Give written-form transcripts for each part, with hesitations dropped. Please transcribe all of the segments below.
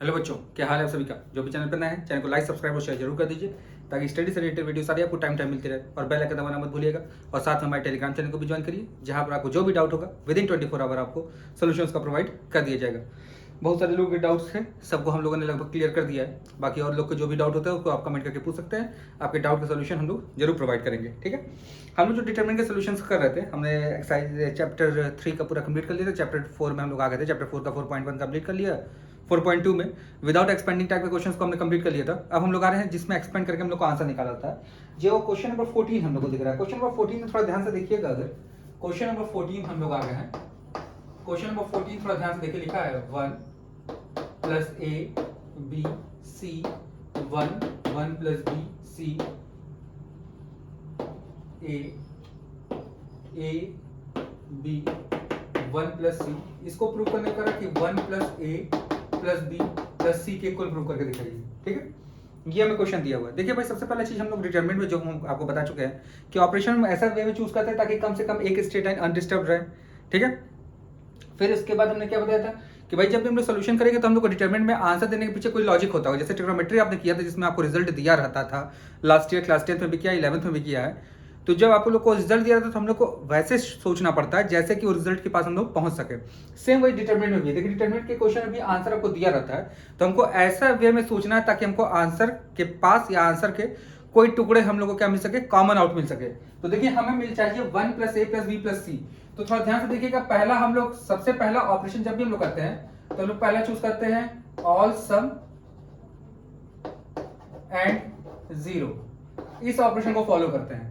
Hello बच्चों, क्या हाल है आप सभी का। जो भी चैनल पर नए हैं चैनल को लाइक सब्सक्राइब और शेयर जरूर कर दीजिए ताकि स्टडी से रिलेटेड वीडियो सारी आपको टाइम टाइम मिलती रहे। और बेल आइकन दबाना मत भूलिएगा। और साथ में हमारे टेलीग्राम चैनल को भी ज्वाइन करिए, जहां पर आपको जो भी डाउट होगा विद इन 24 आवर आपको सोल्यूशन का प्रोवाइड कर दिया जाएगा। बहुत सारे लोगों के डाउट्स हैं, सबको हम लोगों ने लगभग क्लियर कर दिया है। बाकी और लोग को जो भी डाउट होता है उसको आप कमेंट करके पूछ सकते हैं। आपके डाउट का सोल्यूशन हम लोग जरूर प्रोवाइड करेंगे। ठीक है, हम लोग जो डिटरमिनेंट के सोल्यूशन कर रहे थे, हमने एक्सरसाइज चैप्टर 3 का पूरा कंप्लीट कर लिया था। चैप्टर 4 में हम लोग आ गए थे। चैप्टर 4 का 4.1 कंप्लीट कर लिया। 4.2 में विदाउट एक्सपेंडिंग टाइप के क्वेश्चंस को हमने कंप्लीट कर लिया था। अब हम लोग आ रहे हैं जिसमें एक्सपेंड करके हम लोग को आंसर निकाला था। जो क्वेश्चन नंबर 14 हम लोग को दिख रहा है। क्वेश्चन नंबर 14 में थोड़ा ध्यान से देखिएगा। अगर क्वेश्चन नंबर 14 हम लोग आ गए हैं, क्वेश्चन नंबर 14 थोड़ा ध्यान से देखिए। लिखा है 1 plus A B C 1 plus B C A B 1 plus C. इसको प्रूव करने का कि 1 plus A plus B plus C के इक्वल प्रूव करके दिखाइए। ठीक है, ये हमें क्वेश्चन दिया हुआ है। देखिए भाई, सबसे पहला चीज हम लोग डिटरमिनेंट में जो हम आपको बता चुके हैं कि ऑपरेशन में ऐसा वे में चूज करते हैं ताकि कम से कम एक स्टेट लाइन अनडिस्टर्ब रहे। ठीक है, फिर इसके बाद हमने क्या बताया था कि भाई जब भी हम लोग सोल्यूशन करेंगे तो हम लोग को डिटरमिनेंट में आंसर देने के पीछे कोई लॉजिक होता है। जैसे ट्रिग्नोमेट्री आपने किया था जिसमें आपको रिजल्ट दिया रहता था। लास्ट ईयर क्लास 10th में भी किया, 11th में भी किया है। तो जब आप लोग को रिजल्ट दिया था तो हम लोग को वैसे सोचना पड़ता है जैसे कि वो रिजल्ट के पास हम लोग पहुंच सके। सेम वही डिटरमिनेंट में भी। देखिए डिटरमिनेंट के क्वेश्चन में भी आंसर आपको दिया रहता है, तो हमको ऐसा वे में सोचना है ताकि हमको आंसर के पास या आंसर के कोई टुकड़े हम लोग को क्या मिल सके, कॉमन आउट मिल सके। तो देखिए हमें मिल चाहिए 1 plus A plus B plus सी। तो थोड़ा ध्यान से देखिएगा। पहला हम लोग सबसे पहला ऑपरेशन जब भी हम लोग करते हैं तो हम लोग पहला चूज करते हैं ऑल सम एंड जीरो। इस ऑपरेशन को फॉलो करते हैं,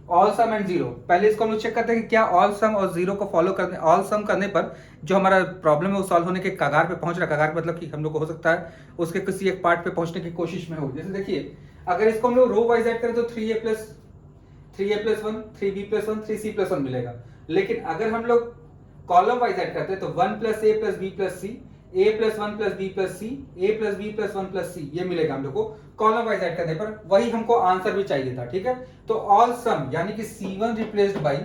ऑल सम एंड जीरो। पहले इसको हम लोग चेक करते हैं कि क्या ऑल सम और जीरो को फॉलो करने, ऑल सम करने पर जो हमारा प्रॉब्लम है वो सॉल्व होने के कगार पे पहुंच रहा है। कगार मतलब कि हम लोग को हो सकता है उसके किसी एक पार्ट पे पहुंचने की कोशिश में हो। जैसे देखिए अगर इसको हम लोग रो वाइज ऐड करें तो 3a plus 1 3b plus 1 3c plus 1 मिलेगा। लेकिन अगर हम लोग कॉलम वाइज ऐड करते हैं तो 1 plus A plus B plus C, A plus 1 plus B plus C, A plus B plus 1 plus C, ये मिलेगा हम लोग को कॉलम वाइज ऐड करने पर। वही हमको आंसर भी चाहिए था। ठीक है, तो ऑल सम यानी कि c1 replaced by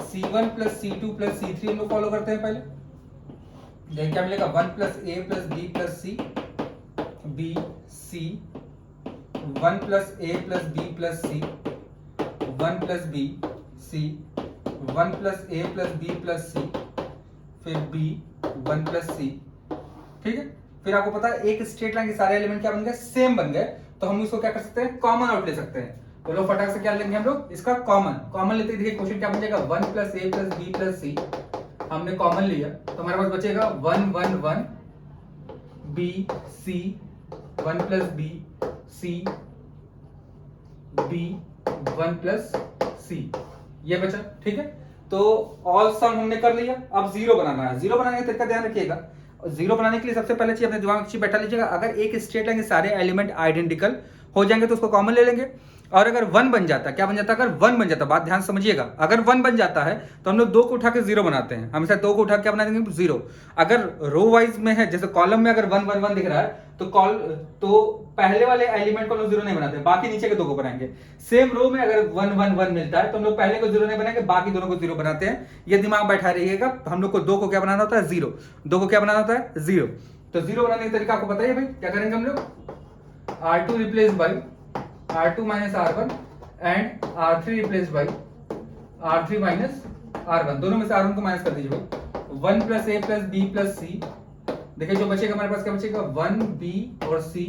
c1 plus c2 plus c3 हम लोग फॉलो करते हैं। पहले देखिए क्या मिलेगा, 1 plus A plus B plus C B C, 1 plus A plus B plus C 1 plus B C, 1 plus A plus B plus C, फिर B 1 plus सी। ठीक है, फिर आपको पता है एक स्ट्रेट लाइन के सारे एलिमेंट क्या बन गए, सेम बन गए। तो हम इसको क्या कर सकते हैं, कॉमन आउट ले सकते हैं। तो लो फटाक से क्या लेंगे हम लोग, इसका कॉमन लेते देखिए क्वेश्चन क्या बन जाएगा, 1 plus A plus B plus सी। हमने कॉमन लिया तो हमारे पास बचेगा 1 1 1 B C 1 plus B C B 1 plus C, ये बचा। ठीक है, तो ऑल सम हमने कर लिया। अब जीरो बनाना है। जीरो बनाने का तरीका ध्यान रखिएगा। जीरो बनाने के लिए सबसे पहले चीज अपने दिमाग में बैठा लीजिएगा। अगर एक स्ट्रेट लाइन के सारे एलिमेंट आइडेंटिकल हो जाएंगे तो उसको कॉमन ले लेंगे। और अगर 1 बन जाता, क्या बन जाता, अगर 1 बन जाता, बात ध्यान समझिएगा, अगर 1 बन जाता है तो हम लोग 2 को उठा के 0 बनाते हैं। हमेशा 2 को उठा के क्या बना देंगे, 0। अगर रो वाइज में है, जैसे कॉलम में अगर 1 1 1 दिख रहा है तो पहले वाले एलिमेंट को हम लोग 0 नहीं बनाते, बाकी नीचे के 2 को बनाएंगे। सेम रो में अगर 1 1 1 मिलता है तो हम लोग पहले को 0 नहीं बनाएंगे, बाकी दोनों को 0 बनाते हैं। ये दिमाग बैठा रहिएगा। हम लोग को 2 को क्या बनाना होता है, 0। 2 को क्या बनाना होता है, 0। तो 0 बनाने का तरीका आपको बताइए भाई, क्या करेंगे हम लोग, R2 replace by R2 minus R1 and R3 replace by R3 minus R1। दोनों में से R1 को माइनस कर दीजिए भाई। 1 plus A plus B plus सी। देखिए जो बचेगा हमारे पास क्या बचेगा, 1 बी और सी,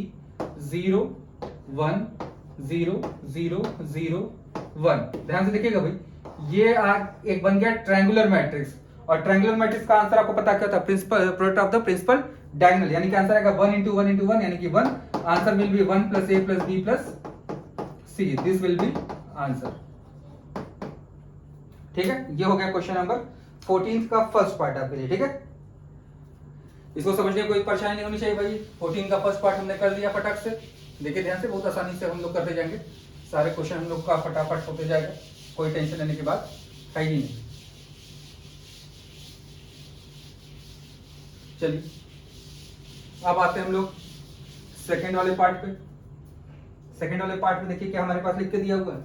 0 1 0 0 0 1। ध्यान से देखिएगा भाई, ये एक बन गया ट्रायंगुलर मैट्रिक्स। और ट्रायंगुलर मैट्रिक्स का आंसर आपको पता क्या होता है, principal product of the principal diagonal, यानी कि आंसर आएगा 1 इंटू 1 इंटू 1 यानी कि 1। Answer will be 1 plus A plus B plus C, this will be answer. ठीक है, ये हो गया क्वेश्चन नंबर 14 का फर्स्ट पार्ट आपके लिए। ठीक है, इसको समझने में कोई परेशानी नहीं होनी चाहिए भाई। 14 का फर्स्ट पार्ट हमने कर लिया फटाक से। देखिए ध्यान से, बहुत आसानी से हम लोग करते जाएंगे। सारे क्वेश्चन हम लोग का फटाफट होते जाएगा, कोई टेंशन लेने की बात है ही नहीं। चलिए अब आते हैं हम लोग सेकेंड वाले पार्ट पे। सेकेंड वाले पार्ट में देखिए क्या हमारे पास लिख के दिया हुआ है,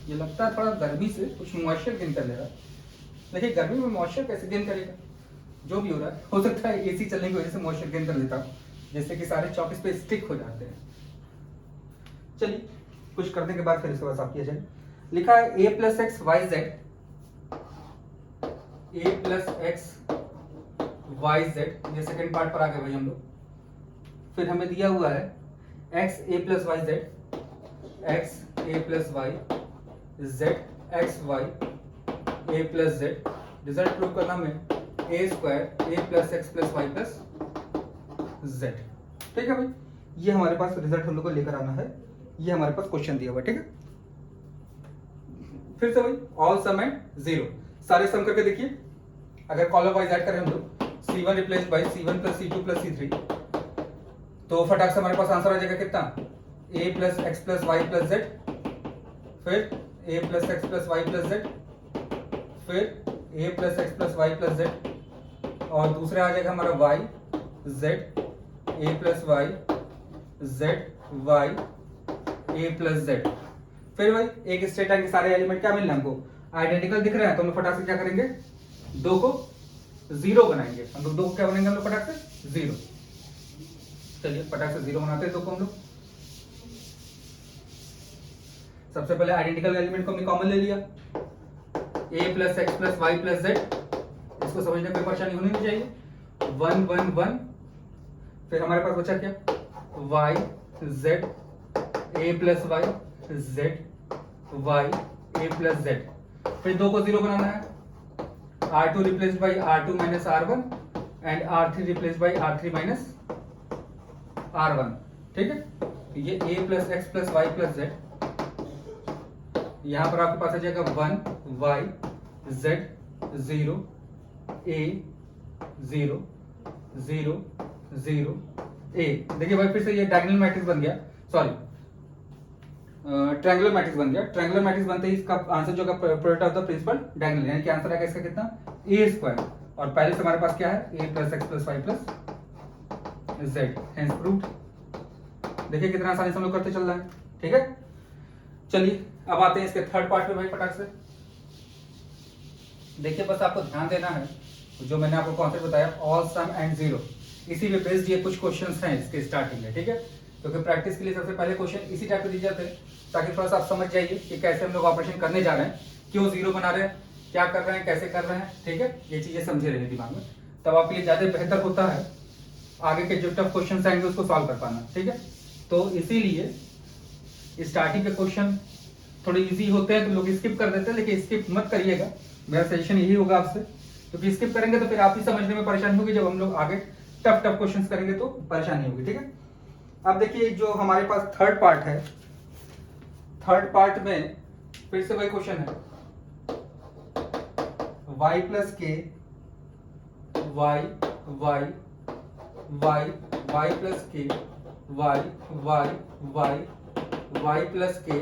ये लगता है थोड़ा गर्मी से कुछ मॉइस्चर गिन कर ले रहा है। देखिए गर्मी में मॉइस्चर कैसे गेन करेगा, जो भी हो रहा है, हो सकता है एसी चलने की वजह से मॉइस्चर गेन कर लेता हूँ, जैसे कि सारे चौक इस पे स्टिक हो जाते हैं। चलिए कुछ करने के बाद फिर इसके बाद साफ किया जाए। लिखा है a plus X Y Z, A plus X Y Z, ये सेकेंड पार्ट पर आ गए भाई हम लोग। फिर हमें दिया हुआ है X A plus Y Z, X A plus Y Z x Y A plus Z. Result prove करना हमें A square A plus X plus Y plus Z. ठीक है भाई, ये हमारे पास रिजल्ट हम लोग को लेकर आना है, ये हमारे पास क्वेश्चन दिया हुआ है। ठीक है, फिर से भाई ऑल सम एंड जीरो, सारे सम करके देखिए। अगर कॉलम वाइज ऐड करें हम लोग C1 replace by C1 plus C2 plus C3, तो फटाक से हमारे पास आंसर आ जाएगा कितना, a plus X plus Y plus Z, फिर a plus X plus Y plus Z, फिर a plus X plus Y plus Z, और दूसरा आ जाएगा हमारा y z a plus Y z y a plus Z. फिर भाई एक स्टेट लाइन के सारे एलिमेंट क्या मिल रहे हैं हमको, आइडेंटिकल दिख रहे हैं, तो हम लोग फटाक से क्या करेंगे, दो को जीरो बनाएंगे। हम लोग दो को क्या बनाएंगे, हम लोग फटाक से जीरो। चलिए फटाक से जीरो बनाते हैं दो को हम लोग। सबसे पहले आइडेंटिकल एलिमेंट को हमने कॉमन ले लिया, a plus X plus Y plus Z, इसको समझने में कोई परेशानी होनी नहीं चाहिए। 1 1 1, फिर हमारे पास बचा क्या, y z a plus Y z y a plus Z. फिर दो को जीरो बनाना है, R2 replace by R2 minus R1 and R3 replace by R3 minus R1। ठीक है, तो ये a plus X plus Y plus Z, यहां पर आपके पास आ जाएगा 1 y z 0 a 0 0 0 a। देखिए भाई फिर से ये डायगोनल मैट्रिक्स बन गया, सॉरी ट्रायंगुलर मैट्रिक्स बन गया। ट्रायंगुलर मैट्रिक्स बनते ही इसका आंसर जो product of the principal diagonal, यानी कि आंसर आएगा इसका कितना, a स्क्वायर, और पहले से हमारे पास क्या है, a plus X plus Y plus Z, hence proved. देखिए कितना आसानी से हम लोग करते चल रहा है। ठीक है, चलिए अब आते हैं इसके थर्ड पार्ट पे भाई फटाक से। देखिए बस आपको ध्यान देना है, जो मैंने आपको कॉन्सेप्ट बताया ऑल सम एंड जीरो, इसी पे बेस्ड ये कुछ क्वेश्चंस हैं इसके स्टार्टिंग में। ठीक है, क्योंकि प्रैक्टिस के लिए सबसे पहले क्वेश्चन इसी टाइप के दिए जाते हैं, ताकि थोड़ा सा आप समझ जाइए कि कैसे हम लोग ऑपरेशन करने जा रहे हैं, क्यों जीरो बना रहे हैं, क्या कर रहे हैं, कैसे कर रहे हैं। ठीक है, ये चीजें समझे रहे दिमाग में, तब आपके लिए ज्यादा बेहतर होता है आगे के जो टफ क्वेश्चन आएंगे उसको सॉल्व कर पाना। ठीक है, तो इसीलिए स्टार्टिंग के क्वेश्चन थोड़े इजी होते हैं तो लोग स्किप कर देते हैं, लेकिन स्किप मत करिएगा, मेरा सजेशन यही होगा आपसे, क्योंकि स्किप करेंगे तो फिर आप ही समझने में परेशानी होगी, जब हम लोग आगे टफ टफ क्वेश्चंस करेंगे तो परेशानी होगी। ठीक है, अब देखिए जो हमारे पास थर्ड पार्ट है, थर्ड पार्ट में फिर से वही क्वेश्चन है, y plus K Y Y Y Y plus K Y Y Y Y plus K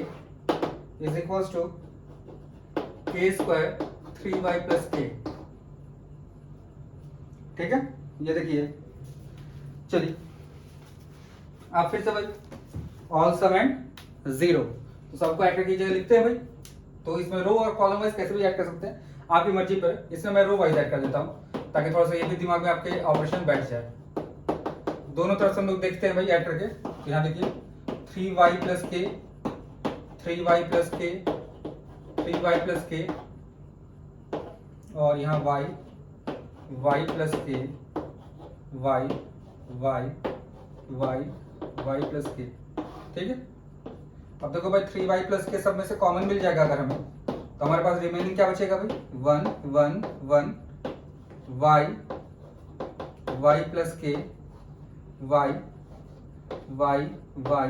is equal to K square 3y plus K. ठीक है, ये देखिए, चलिए आप फिर से भाई ऑल सम एंड जीरो, तो सबको ऐड करके जगह लिखते हैं भाई, तो इसमें रो और कॉलम वाइज कैसे भी ऐड कर सकते हैं, आपकी मर्जी पर। इसमें मैं रो वाइज ऐड कर देता हूँ, ताकि थोड़ा सा ये भी दिमाग में आपके ऑपरेशन बैठ जाए। दोनों तरफ से हम लोग देखते हैं भाई ऐड करके, तो यहाँ देखिए 3y प्लस के 3y प्लस के 3y प्लस के, और यहाँ y प्लस के y y y y plus K. ठीक है, अब देखो भाई 3y प्लस के सब में से कॉमन मिल जाएगा अगर हमें, तो हमारे पास रिमेनिंग क्या बचेगा भाई, 1 1 1 y y प्लस के y y y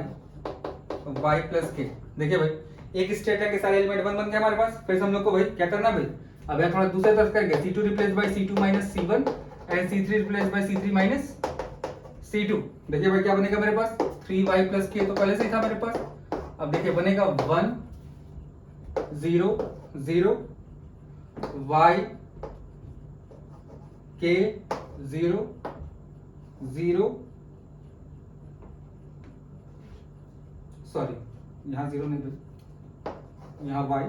y plus के। देखिए भाई एक स्टेट है के सारे एलिमेंट 1 बन गए हमारे पास। फिर से हम लोग को भाई क्या करना भाई, अब यहाँ थोड़ा दूसरे तरफ करेंगे, C2 replace by C2 minus C1 and C3 replace by C3 minus C2। देखिए भाई क्या बनेगा मेरे पास, 3y प्लस के तो पहले से ही था मेरे पास, अब देखिए बनेगा 1 0 0 y के 0 0, सॉरी यहाँ 0 नहीं, यहाँ y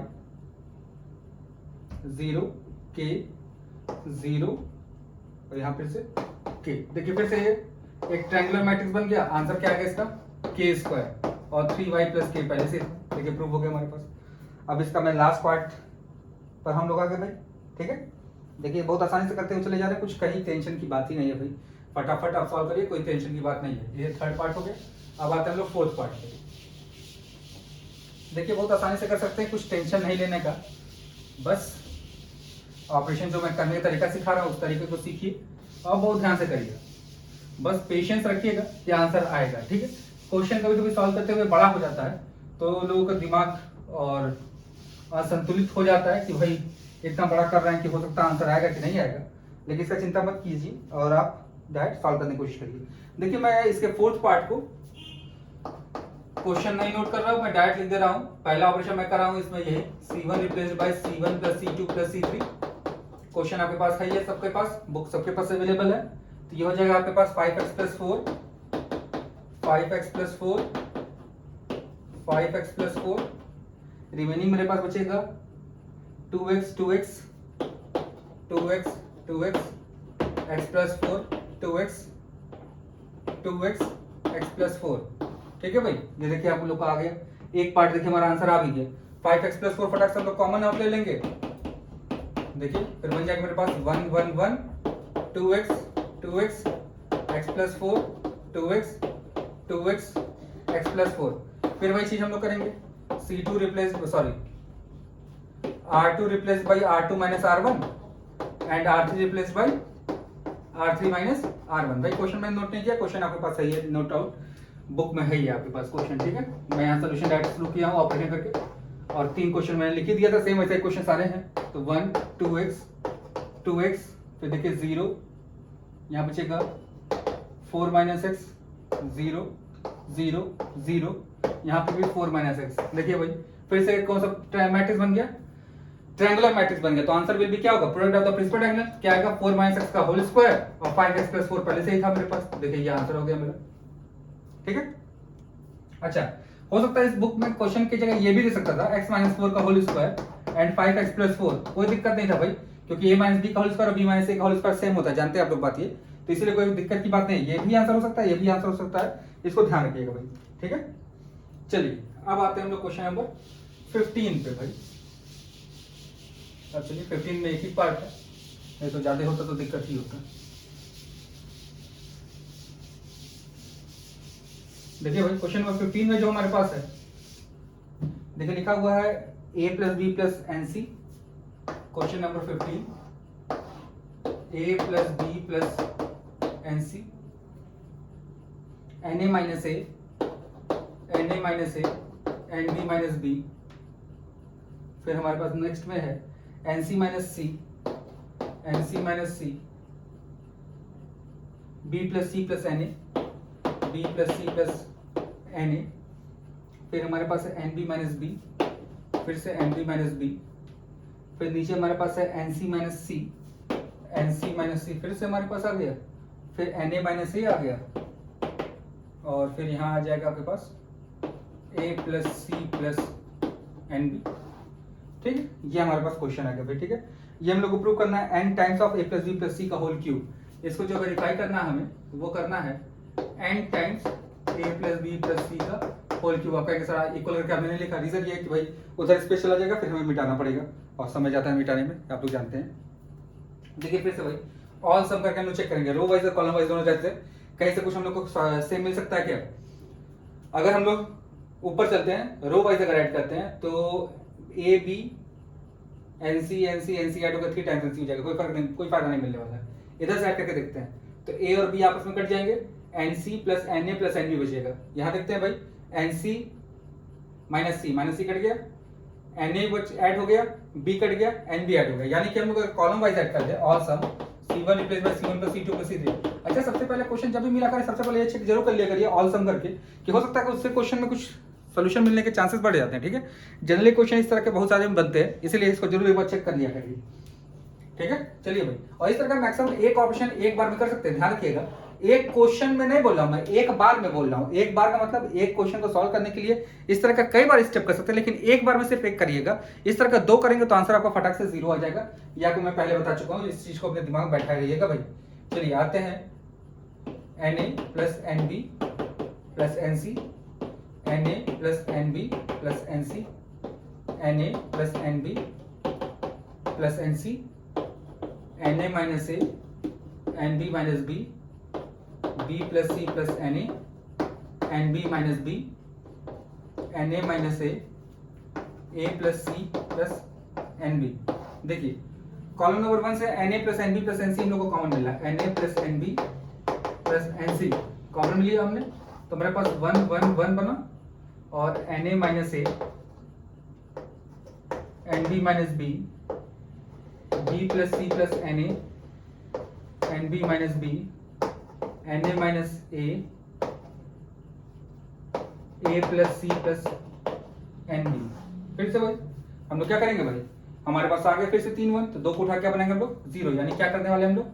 0 के 0 और यहाँ फिर से के। देखिए फिर से ये एक ट्रायंगुलर मैट्रिक्स बन गया। आंसर क्या आ गया इसका के स्क्वायर और 3y प्लस के पहले से देखिए प्रूफ हो गया हमारे पास। अब इसका मैं लास्ट पार्ट पर हम लोग आ गए भाई, ठीक है। देखिए बहुत आसानी से करते हुए चले जा रहे हैं, कुछ कहीं टेंशन की बात ही नहीं है भाई, फटाफट आप सॉल्व करिए, कोई टेंशन की बात नहीं है। ये थर्ड पार्ट हो गया। अब आते हैं हम लोग फोर्थ पार्ट पे। देखिए बहुत आसानी से कर सकते हैं, कुछ टेंशन नहीं लेने का, बस ऑपरेशन जो मैं करने का तरीका सिखा रहा हूँ उस तरीके को सीखिए और बहुत ध्यान से करिएगा, बस पेशेंस रखिएगा कि आंसर आएगा, ठीक है। क्वेश्चन कभी कभी सॉल्व करते हुए बड़ा हो जाता है तो लोगों का दिमाग और असंतुलित हो जाता है कि भाई इतना बड़ा कर रहे हैं कि हो सकता है आंसर आएगा कि नहीं आएगा, लेकिन इसका चिंता मत कीजिए और आप डायरेक्ट सॉल्व करने की कोशिश करिए। देखिए मैं इसके फोर्थ पार्ट को क्वेश्चन नहीं नोट कर रहा हूँ, मैं डायरेक्ट लिख दे रहा हूँ। पहला ऑपरेशन मैं कर रहा हूँ इसमें ये C1 replaced by C1 plus C2 plus C3। Question आपके पास है, ये सबके पास बुक सबके पास अवेलेबल है, तो ये हो जाएगा आपके पास 5x plus 4 5x plus 4 5x plus 4, remaining मेरे पास बचेगा 2x 2x 2x 2x x plus 4 2x 2x x plus 4, ठीक है भाई। ये देखिए आप लोग का आ गया एक पार्ट। देखिए हमारा आंसर आ भी गया। 5x प्लस 4 फटाक से हम लोग कॉमन आप ले लेंगे, देखिए फिर बन जाएगा मेरे पास 1 1 1 2x 2x x plus 4 2x 2x x plus 4। फिर वही चीज हम लोग करेंगे, C2 replace sorry R2 replace by R2 minus R1 and R3 replace by R3 minus R1। भाई क्वेश्चन मैंने नोट नहीं किया, क्वेश्चन आपके पास सही है, नोट आउट बुक में है ही आपके पास क्वेश्चन, ठीक है। मैं यहाँ सोल्यूशन डायरेक्ट शुरू किया हूँ ऑपरेशन करके और 3 क्वेश्चन मैंने लिख ही दिया था, सेम वैसे क्वेश्चन सारे हैं। तो 1 2x फिर देखिए 0, यहाँ बचेगा 4 माइनस एक्स 0 0 0, यहाँ पे भी 4 माइनस एक्स। देखिए भाई फिर से कौन सा मैट्रिक्स बन गया, ट्रायंगुलर मैट्रिक्स बन गया। तो आंसर विल भी क्या होगा, product of the principal diagonal क्या आएगा 4 माइनस एक्स का होल स्क्वायर और 5x प्लस 4 पहले से ही था मेरे पास। देखिए ये आंसर हो गया मेरा, ठीक है। अच्छा हो सकता है इस बुक में क्वेश्चन की जगह ये भी दे सकता था x माइनस 4 का whole square and 5x plus 4, कोई दिक्कत नहीं था भाई, क्योंकि a माइनस बी का होल स्क्वायर और b माइनस a का होल स्क्वायर सेम होता है, जानते हैं आप लोग बात ये, तो इसलिए कोई दिक्कत की बात नहीं है। ये भी आंसर हो सकता है, ये भी आंसर हो सकता है, इसको ध्यान रखिएगा भाई, ठीक है। चलिए अब आते हैं हम लोग क्वेश्चन नंबर 15 पे भाई। अब चलिए 15 में एक ही पार्ट है, नहीं तो ज्यादा होता तो दिक्कत ही होता। देखिए भाई क्वेश्चन नंबर 15 में जो हमारे पास है, देखिए लिखा हुआ है a plus B plus N C. Question number 15 a plus B plus N C N A minus A N B minus B. फिर हमारे पास नेक्स्ट में है N C minus C B plus C plus N A B plus C plus N A. फिर हमारे पास है N B minus B, फिर से एन बी माइनस बी। फिर नीचे हमारे पास है एन सी माइनस सी फिर से हमारे पास आ गया। फिर एन ए माइनस ए आ गया और फिर यहाँ आ जाएगा आपके पास A plus C plus N B, ठीक है। ये हमारे पास क्वेश्चन आ गया भाई, ठीक है। ये हम लोग को प्रूव करना है N times of A plus B plus C का होल क्यूब। इसको जो वेरीफाई करना है हमें वो करना है एन टाइम्स ए प्लस बी प्लस सी का होल क्यूब। आपका एक सारा इक्वल करके हमने लिखा, रीजन ये है कि भाई उधर स्पेस चला जाएगा, फिर हमें मिटाना पड़ेगा और समय जाता है मिटाने में, आप लोग जानते हैं। देखिए फिर से भाई ऑल सम करके हम लोग चेक करेंगे, रो वाइज और कॉलम वाइज दोनों रहते हैं, कहीं से कुछ हम लोग को सेम मिल सकता है क्या। अगर हम लोग ऊपर चलते हैं रो वाइज अगर ऐड करते हैं तो A B N C add होगा 3 टाइम्स एन सी हो जाएगा, कोई फायदा नहीं मिलने वाला है। इधर से ऐड करके देखते हैं तो ए और बी आपस में कट जाएंगे, N C plus N A plus N B बचेगा। यहाँ देखते हैं भाई N C minus C cut गया, एन ए ऐड हो गया, बी कट गया, एन बी ऐड हो गया। यानी कि हम लोग कॉलम वाइज ऐड कर दे all sum C1 replace by C1 plus C2 plus C3। अच्छा सबसे पहले क्वेश्चन जब भी मिला करें सबसे पहले ये चेक जरूर कर लिया करिए ऑल सम करके, कि हो सकता है कि उससे क्वेश्चन में कुछ सोल्यूशन मिलने के चांसेस बढ़ जाते हैं, ठीक है। जनरली क्वेश्चन इस तरह के बहुत सारे बनते हैं, इसलिए इसको जरूर एक बार चेक कर लिया करिए, ठीक है। चलिए भाई, और इस तरह का मैक्सिमम एक ऑप्शन एक बार में कर सकते हैं, ध्यान रखिएगा एक क्वेश्चन में नहीं बोल रहा हूं मैं, एक बार में बोल रहा हूं। एक बार का मतलब एक क्वेश्चन को सॉल्व करने के लिए इस तरह का कई बार स्टेप कर सकते हैं, लेकिन एक बार में सिर्फ एक करिएगा। इस तरह का 2 करेंगे तो आंसर आपका फटाक से 0 आ जाएगा। या को मैं पहले बता चुका हूं, इस चीज को अपने दिमाग में बैठा रहिएगा भाई। चलिए आते हैं Na plus NB plus NC, Na plus NB plus NC, Na plus NB plus NC, Na minus A, NB minus B, B plus C plus Na, NB minus B, Na minus A plus C plus NB। देखिए column number 1 से Na plus NB plus NC हम लोग को common मिला, Na plus NB plus NC common मिली हमने, तो मेरे पास 1 1 1 बना, और Na minus A, NB minus B, B plus C plus Na, NB minus B, Na minus A, A plus C plus NB। फिर से भाई हम लोग क्या करेंगे भाई, हमारे पास आ गया फिर से 3 1, तो 2 को उठा के बनाएंगे हम लोग 0, यानी क्या करने वाले हम लोग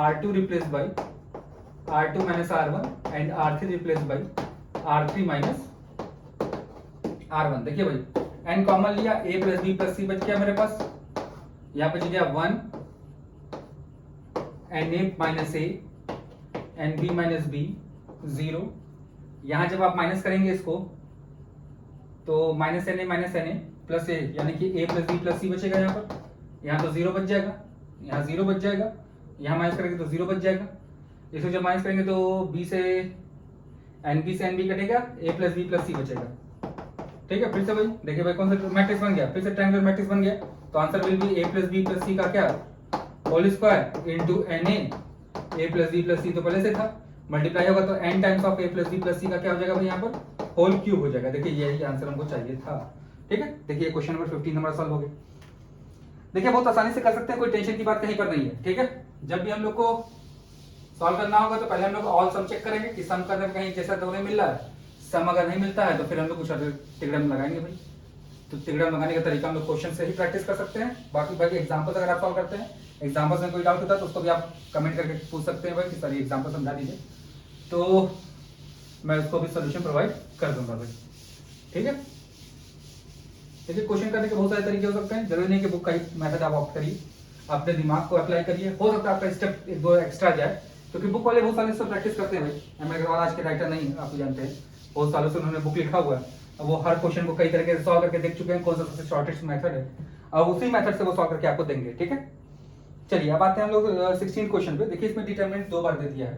R2 replace by R2 minus R1 and R3 replace by R3 minus R1। देखिए भाई n कॉमन लिया, A plus B plus C बच गया मेरे पास, यहाँ पे गया 1 Na minus A, NB minus B 0। यहाँ जब आप माइनस करेंगे इसको तो माइनस Na प्लस A, यानी कि A plus B plus C बचेगा। यहाँ पर यहाँ तो 0 बच जाएगा, यहाँ 0 बच जाएगा, यहाँ माइनस करेंगे तो 0 बच जाएगा। इसको जब माइनस करेंगे तो B से NB से NB कटेगा, A plus B plus C बचेगा। ठीक है, फिर से भाई देखिए भाई कौन सा मैट्रिक्स बन गया, फिर से ट्रायंगुलर मैट्रिक्स बन गया, तो answer will be A plus B plus C का क्या whole square into Na, A plus B plus C तो पहले से था, मल्टीप्लाई होगा तो n times of A plus B plus C का क्या हो जाएगा भाई, यहाँ पर होल क्यूब हो जाएगा। देखिए यही आंसर हमको चाहिए था। ठीक है, देखिए क्वेश्चन नंबर 15 हमारा सॉल्व हो गया। देखिए बहुत आसानी से कर सकते हैं, कोई टेंशन की बात कहीं पर नहीं है। ठीक है, जब भी हम लोग को सॉल्व करना होगा तो पहले हम लोग ऑल सम चेक करेंगे कि सम करने में कहीं जैसा दोनों मिल रहा है, सम अगर नहीं मिलता है तो फिर हम लोग कुछ तिगड़म लगाएंगे भाई। तो तिगड़म लगाने का तरीका हम लोग क्वेश्चन से ही प्रैक्टिस कर सकते हैं। बाकी भाई एग्जाम्पल्स अगर आप सॉल्व करते हैं, एग्जाम्पल्स में कोई डाउट होता है तो उसको भी आप कमेंट करके पूछ सकते हैं भाई कि सर ये एग्जाम्पल समझा दीजिए, तो मैं उसको भी सोल्यूशन प्रोवाइड कर दूंगा भाई। ठीक है, देखिए क्वेश्चन करने के बहुत सारे तरीके हो सकते हैं, जरूरी नहीं कि बुक का ही मेथड आप ऑप्ट करिए, अपने दिमाग को अप्लाई करिए। हो सकता है आपका स्टेप 1-2 एक्स्ट्रा जाए, क्योंकि बुक वाले बहुत सालों से प्रैक्टिस करते हैं भाई। एम अग्रवाल आज के राइटर नहीं, आप जानते हैं, बहुत सालों से उन्होंने बुक लिखा हुआ है। अब वो हर क्वेश्चन को कई तरीके से सॉल्व करके देख चुके हैं कौन सा सबसे शॉर्टेस्ट मेथड है, और उसी मेथड से वो सॉल्व करके आपको देंगे। ठीक है, चलिए अब आते हैं हम लोग 16 क्वेश्चन पे। देखिए इसमें डिटरमिनेंट 2 बार दे दिया है,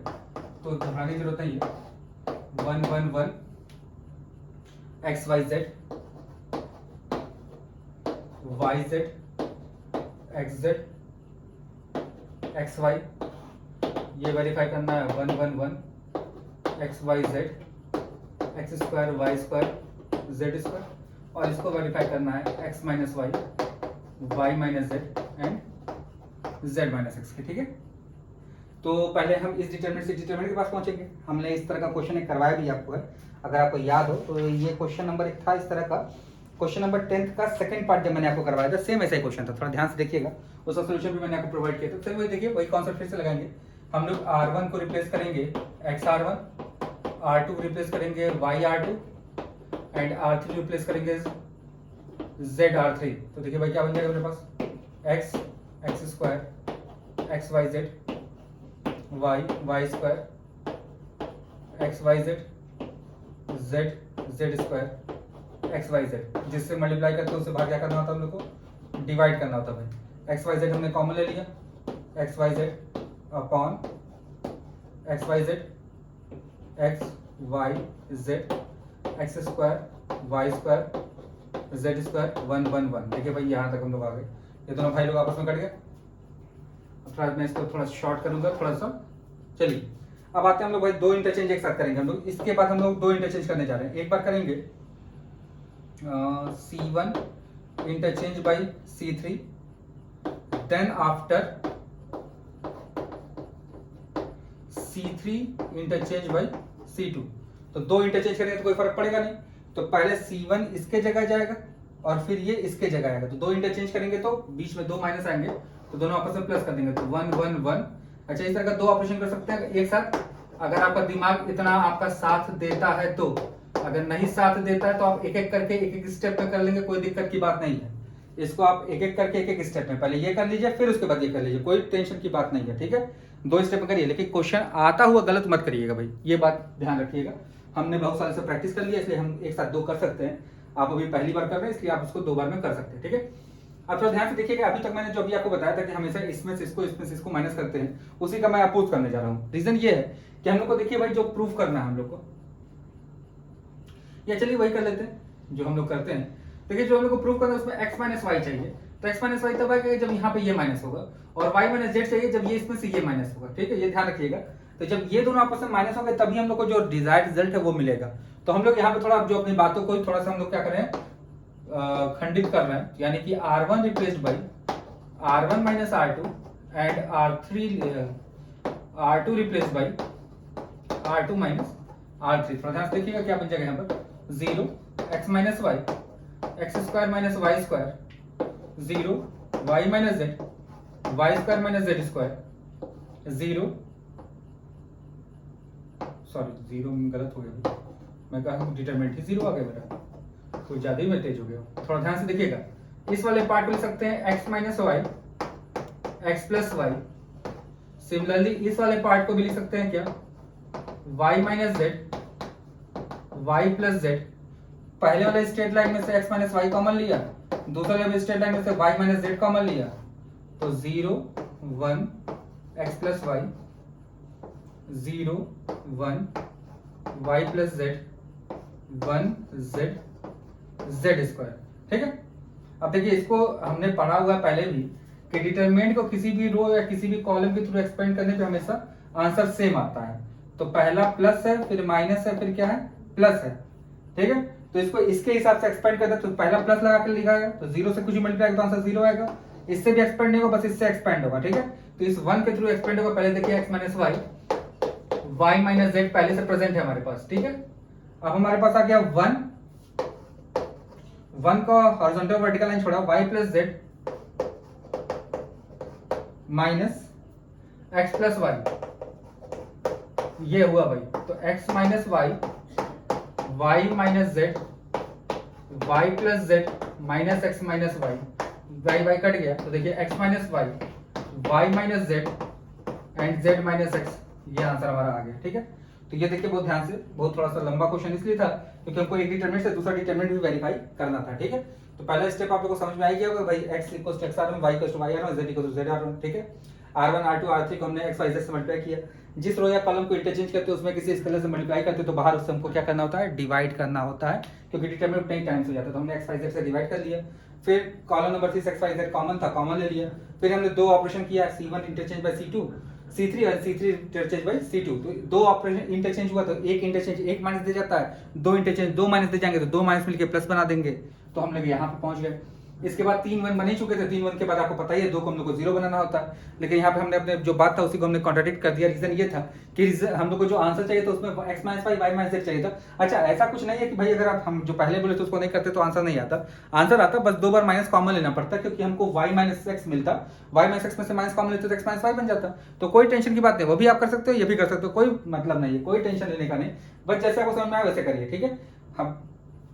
तो घबराने की जरूरत नहीं है। 1 1 1 XYZ YZ XZ XY, ये वेरीफाई करना है 1 1 1 XYZ X square Y square Z square, और इसको वेरीफाई करना है X minus y, Y minus Z and Z minus X के। ठीक है, तो पहले हम इस डिटरमिनेंट से डिटरमिनेंट के पास पहुंचेंगे। हमने इस तरह का क्वेश्चन एक करवाया भी आपको है, अगर आपको याद हो तो ये क्वेश्चन नंबर 1 था इस तरह का। क्वेश्चन नंबर 10th का सेकंड पार्ट जब मैंने आपको करवाया था, सेम ऐसा ही क्वेश्चन था, थोड़ा ध्यान से देखिएगा, उसका सोल्यूशन भी मैंने आपको प्रोवाइड किया था। सेम वही देखिए, वही कॉन्सेप्ट फिर से लगाएंगे। हम लोग R1 को रिप्लेस करेंगे XR1, R2 को रिप्लेस करेंगे YR2 एंड R3 रिप्लेस करेंगे ZR3। तो देखिए भाई क्या बन जाएगा मेरे पास, X square XYZ Y square XYZ Z square XYZ, जिससे मल्टीप्लाई करके उससे भाग क्या करना होता है हम लोग को, डिवाइड करना होता है भाई। XYZ हमने कॉमन ले लिया, XYZ upon XYZ XYZ X square Y square Z square 1 1 1। देखिए भाई यहाँ तक हम लोग आ गए, ये दोनों भाई लोग आपस में कट गए। अब थोड़ा मैं इसको थोड़ा शॉर्ट करूंगा थोड़ा सा। चलिए अब आते हैं हम लोग भाई 2 इंटरचेंज एक साथ करेंगे हम लोग। इसके बाद हम लोग 2 इंटरचेंज करने जा रहे हैं। एक बार करेंगे C1 interchange by C3, then after C3 interchange by C2। तो 2 इंटरचेंज करेंगे तो कोई फर्क पड़ेगा नहीं, तो पहले C1 इसके जगह जाएगा और फिर ये इसके जगह आएगा। तो 2 इंटरचेंज करेंगे तो बीच में 2 माइनस आएंगे, तो दोनों आपस में प्लस कर देंगे, तो 1 1 1 अच्छा, इस तरह का 2 ऑपरेशन कर सकते हैं एक साथ, अगर आपका दिमाग इतना आपका साथ देता है तो। अगर नहीं साथ देता है तो आप एक एक करके एक एक स्टेप में कर लेंगे, कोई दिक्कत की बात नहीं है। इसको आप एक एक करके एक एक स्टेप में पहले ये कर लीजिए, फिर उसके बाद ये कर लीजिए, कोई टेंशन की बात नहीं है, ठीक है। 2 स्टेप में करिए, लेकिन क्वेश्चन आता हुआ गलत मत करिएगा भाई, ये बात ध्यान रखिएगा। हमने बहुत साल से प्रैक्टिस कर लिया, इसलिए हम एक साथ 2 कर सकते हैं। आप अभी पहली बार कर रहे हैं, इसलिए आप उसको 2 बार में कर सकते हैं, ठीक है। अब थोड़ा ध्यान से देखिएगा, अभी तक मैंने जो अभी आपको बताया था कि हमेशा इसमें से इसको माइनस करते हैं, उसी का मैं अपोज करने जा रहा हूँ। रीजन ये है कि हम लोग को देखिए भाई, जो प्रूफ करना है हम लोग को, या चलिए वही कर लेते हैं जो हम लोग करते हैं। देखिए, जो हम लोग को प्रूफ करना है उसमें x माइनस वाई चाहिए, तो x माइनस वाई तब आएगा जब यहाँ पे ये माइनस होगा, और y माइनस जेड चाहिए जब ये इसमें से ये माइनस होगा, ठीक है, ये ध्यान रखिएगा। तो जब ये दोनों आपस में माइनस होंगे तभी हम लोग को जो डिजायर्ड रिजल्ट है वो मिलेगा। तो हम लोग यहाँ पे थोड़ा जो अपनी बातों को थोड़ा सा हम लोग क्या करें, खंडित कर रहे हैं, यानी कि R1 replaced by R1 minus R2 and R2 replaced by R2 minus R3। थोड़ा ध्यान से देखिएगा क्या बन जाएगा यहाँ पर, 0 x minus y x square minus y square, 0 y minus z y square minus z square, 0 sorry 0 गलत हो गया, मैं कहा डिटरमिनेंट ही 0 आ गया मेरा, कुछ ज्यादा ही मैं तेज हो गया। थोड़ा ध्यान से देखिएगा, इस वाले पार्ट को लिख सकते हैं x minus y x plus y. Similarly इस वाले पार्ट को भी लिख सकते हैं क्या, y minus z y plus z. पहले वाले स्ट्रेट लाइन में से x माइनस वाई कॉमन लिया, दूसरे वाले स्ट्रेट लाइन में से y माइनस जेड कॉमन लिया, तो 0 1 x plus y, 0 1 y plus z 1 z z square, ठीक है। अब देखिए, इसको हमने पढ़ा हुआ पहले भी कि डिटरमिनेंट को किसी भी रो या किसी भी कॉलम के थ्रू एक्सपेंड करने पे हमेशा आंसर सेम आता है। तो पहला प्लस है, फिर माइनस है, फिर क्या है, प्लस है, ठीक है। तो इसको इसके हिसाब से एक्सपेंड करते तो पहला प्लस लगा कर लिखा है, तो 0 से कुछ मल्टीप्लाई तो आंसर 0 आएगा। इससे भी एक्सपेंड नहीं होगा, बस इससे एक्सपेंड होगा, ठीक है। तो इस 1 के थ्रू एक्सपेंड होगा। पहले देखिए x minus y, y minus z पहले से प्रेजेंट है हमारे पास, ठीक है। अब हमारे पास आ गया 1 का हॉरिजॉन्टल वर्टिकल लाइन छोड़ा, y plus z minus x plus y, ये हुआ भाई। तो x minus y y minus z y plus z minus x minus y, Y y cut गया, तो देखिए x minus y y minus z and z minus x, ये answer हमारा आ गया, ठीक है। तो ये देखिए बहुत ध्यान से, बहुत थोड़ा सा लंबा क्वेश्चन इसलिए था क्योंकि हमको एक डिटरमिनेंट से दूसरा डिटरमिनेंट भी वेरीफाई करना था, ठीक है। तो पहला स्टेप आप लोगों को समझ में आ गया होगा भाई, x equals to x r1, y equals to y r1, z equals to z r1, ठीक है। r1 r2 r3 को हमने x y z से मल्टीप्लाई किया। जिस रो या कॉलम को इंटरचेंज करते हैं उसमें किसी स्केलर से मल्टीप्लाई करते हैं तो बाहर उससे हमको क्या करना होता है, डिवाइड करना होता है, क्योंकि डिटरमिनेंट कई टाइम्स हो जाता है। तो हमने x y z से डिवाइड कर लिया, फिर column number 6 x y z common था, कॉमन ले लिया। फिर हमने 2 ऑपरेशन किया, c1 interchange by c2, C3 और C3 इंटरचेंज बाय C2। तो 2 ऑपरेशन इंटरचेंज हुआ तो एक इंटरचेंज एक माइनस दे जाता है, 2 इंटरचेंज 2 माइनस दे जाएंगे तो 2 माइनस मिलके प्लस बना देंगे। तो हम लोग यहाँ पे पहुंच गए। इसके बाद 3 1 बन ही चुके थे, 3 1 के बाद आपको पता ही है 2 को हम लोग को 0 बनाना होता है, लेकिन यहाँ पे हमने अपने जो बात था उसी को हमने कॉन्ट्राडिक्ट कर दिया। रीजन ये था कि हम लोग को जो आंसर चाहिए था उसमें x minus y y minus z चाहिए था। अच्छा, ऐसा कुछ नहीं है कि भाई अगर आप हम जो पहले बोले थे उसको नहीं करते तो आंसर नहीं आता, आंसर आता, बस 2 बार माइनस कॉमन लेना पड़ता, क्योंकि हमको y माइनस एक्स मिलता, y माइनस एक्स में से माइनस कॉमन लेते तो x माइनस वाई बन जाता। तो कोई टेंशन की बात नहीं, वो भी आप कर सकते हो, ये भी कर सकते हो, कोई मतलब नहीं है, कोई टेंशन लेने का नहीं, बस जैसे आपको समझ में आए वैसे करिए, ठीक है। हम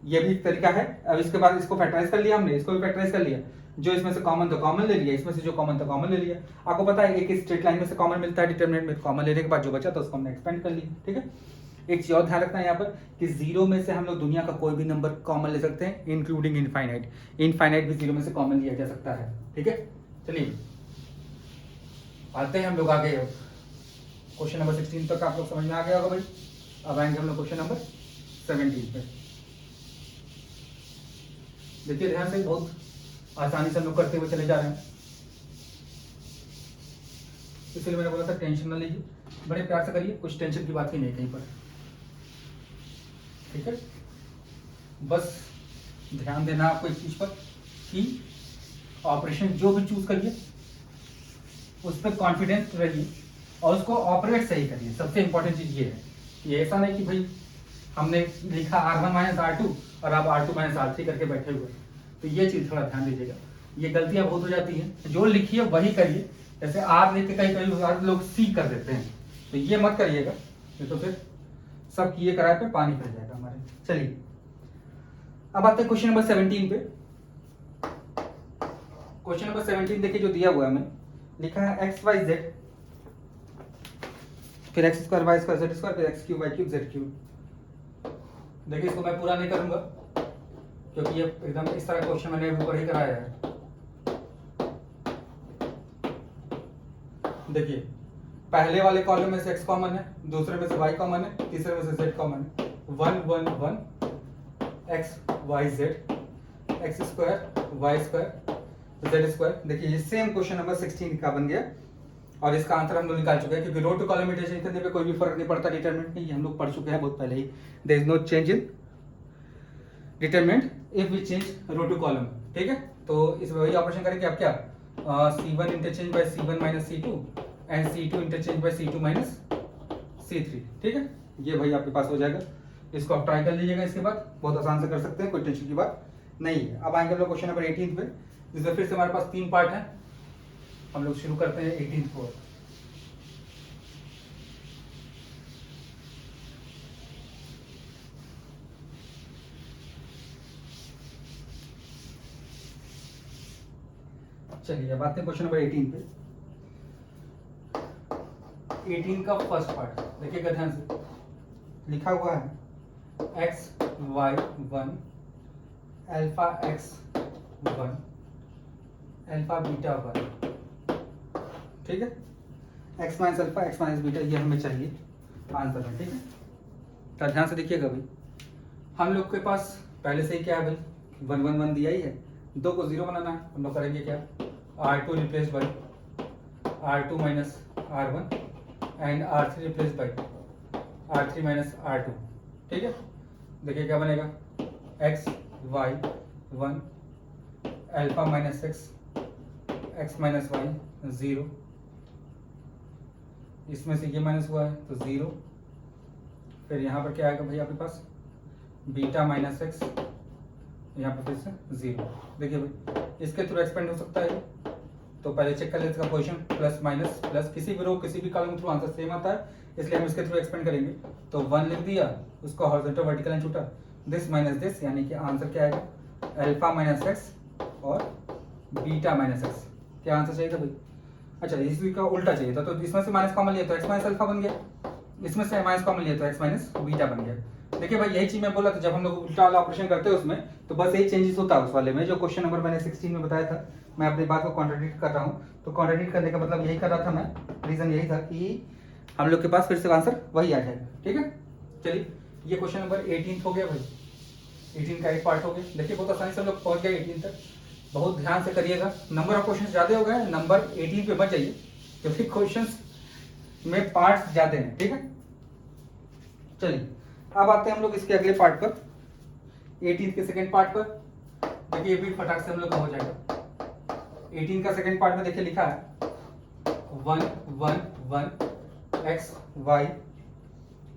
ये भी एक तरीका है। अब इसके बाद इसको फैक्टराइज कर लिया हमने, इसको भी फैक्टराइज कर लिया, जो इसमें से कॉमन तो कॉमन ले लिया, इसमें से जो कॉमन था कॉमन ले लिया। आपको पता है एक स्ट्रेट लाइन में से कॉमन मिलता है डिटरमिनेंट में, कॉमन लेने के बाद जो बचा था उसको हमने एक्सपेंड कर लिया, ठीक है। एक चीज और ध्यान रखना है यहाँ पर कि 0 में से हम लोग दुनिया का कोई भी नंबर कॉमन ले सकते हैं, इंक्लूडिंग इनफाइनाइट। इनफाइनाइट भी 0 में से कॉमन लिया जा सकता है, ठीक है। चलिए आते हैं हम लोग आगे, क्वेश्चन नंबर 16 तक आप लोग समझ में आ गया होगा भाई। अब आएंगे हम लोग क्वेश्चन नंबर 17 पे। देखिए ध्यान से, बहुत आसानी से हम लोग करते हुए चले जा रहे हैं, इसलिए मैंने बोला था टेंशन ना लीजिए, बड़े प्यार से करिए, कुछ टेंशन की बात ही नहीं कहीं पर, ठीक है। बस ध्यान देना आपको इस चीज पर कि ऑपरेशन जो भी चूज करिए उस पर कॉन्फिडेंस रहिए और उसको ऑपरेट सही करिए। सबसे इंपॉर्टेंट चीज ये है कि ऐसा नहीं कि भाई हमने लिखा R1 माइनस R2 और आप R2 माइनस R3 करके बैठे हुए, तो ये चीज थोड़ा ध्यान दीजिएगा, ये गलतियां बहुत हो जाती हैं। जो लिखिए वही करिए, जैसे आर लिख के कई कई लोग सी कर देते हैं, तो ये मत करिएगा, ये तो फिर सब किए कराए पे पानी फिर जाएगा हमारे। चलिए अब आते हैं क्वेश्चन नंबर 17 पे। क्वेश्चन नंबर 17 देखिए जो दिया हुआ है, हमें लिखा है एक्स वाई जेड, फिर X square Y square Z square, फिर X cube Y cube Z cube. देखिए इसको मैं पूरा नहीं करूंगा क्योंकि ये एकदम इस तरह क्वेश्चन मैंने ऊपर ही कराया है। देखिए पहले वाले कॉलम में से x कॉमन है, दूसरे में से y कॉमन है, तीसरे में से z कॉमन है। 1 1 1 x y z x square Y square Z square. देखिए ये सेम क्वेश्चन नंबर 16 का बन गया और इसका आंसर हम लोग निकाल चुके हैं, क्योंकि रो टू कॉलम इटरेशन करने पे कोई भी फर्क नहीं पड़ता डिटरमिनेंट में, ये हम लोग पढ़ चुके हैं बहुत पहले ही। There is no change in determinant if we change row to column, ठीक है। तो इस वही ऑपरेशन करेंगे आप क्या, C1 interchange by C1 minus C2 and C2 interchange by C2 minus C3, ठीक है। ये भाई आपके पास हो जाएगा, इसको आप ट्राई कर लीजिएगा, इसके बाद बहुत आसान से कर सकते हैं, कोई टेंशन की बात नहीं है। अब आएंगे हम लोग क्वेश्चन नंबर 18 पे, जिसमें फिर से हमारे पास 3 पार्ट है। हम लोग शुरू करते हैं 18 को। चलिए अब आते हैं क्वेश्चन नंबर 18 पे। 18 का फर्स्ट पार्ट देखिएगा ध्यान से, लिखा हुआ है x y 1 alpha x 1 alpha beta 1, ठीक है। x minus alpha x minus beta ये हमें चाहिए आंसर में, ठीक है। तो ध्यान से देखिएगा भाई, हम लोग के पास पहले से ही क्या है भाई, 1 1 1 दिया ही है, 2 को 0 बनाना है। हम लोग करेंगे क्या, R2 replace by R2 minus R1 and R3 replace by R3 minus R2, ठीक है। देखिए क्या बनेगा, x y 1 alpha minus x minus y 0, इसमें से ये माइनस हुआ है तो 0, फिर यहाँ पर क्या आएगा भाई आपके पास, बीटा माइनस x, यहाँ पर फिर से 0। देखिए भाई इसके थ्रू एक्सपेंड हो सकता है, तो पहले चेक कर लेते हैं इसका पोजीशन, प्लस माइनस प्लस, किसी भी रो किसी भी कॉलम थ्रू आंसर सेम आता है, इसलिए हम इसके थ्रू एक्सपेंड करेंगे। तो 1 लिख दिया, उसको हॉरिजॉन्टल वर्टिकल लाइन छूटा, दिस माइनस दिस, यानी कि आंसर क्या आएगा, अल्फा माइनस x और बीटा माइनस x। क्या आंसर चाहिए था भाई, अच्छा इसी का उल्टा चाहिए था, तो इसमें से माइनस कॉमन लिया तो x माइनस अल्फा बन गया, इसमें से माइनस कॉमन लिया तो x माइनस बीटा बन गया। देखिए भाई यही चीज मैं बोला था, जब हम लोग उल्टा वाला ऑपरेशन करते हैं उसमें तो बस यही चेंजेस होता है उस वाले में, जो क्वेश्चन नंबर मैंने 16 में बताया था। मैं अपनी बात को कॉन्ट्राडिक्ट कर रहा हूँ, तो कॉन्ट्राडिक्ट करने का मतलब यही कर रहा था मैं, रीजन यही था कि हम लोग के पास फिर से आंसर वही आ जाएगा, ठीक है। चलिए ये क्वेश्चन नंबर 18 हो गया भाई, 18 का एक पार्ट हो गया। देखिए बहुत आसानी से हम लोग पहुंच गए 18 तक, बहुत ध्यान से करिएगा, नंबर ऑफ क्वेश्चन ज्यादा हो गए, नंबर 18 पे मत जाइए क्योंकि क्वेश्चन में पार्ट ज्यादा हैं, ठीक है। चलिए अब आते हैं हम लोग इसके अगले पार्ट पर, 18 के सेकंड पार्ट पर। देखिए ये भी फटाक से हम लोग का हो जाएगा। 18 का सेकंड पार्ट में देखिए लिखा है 1 1 1 x y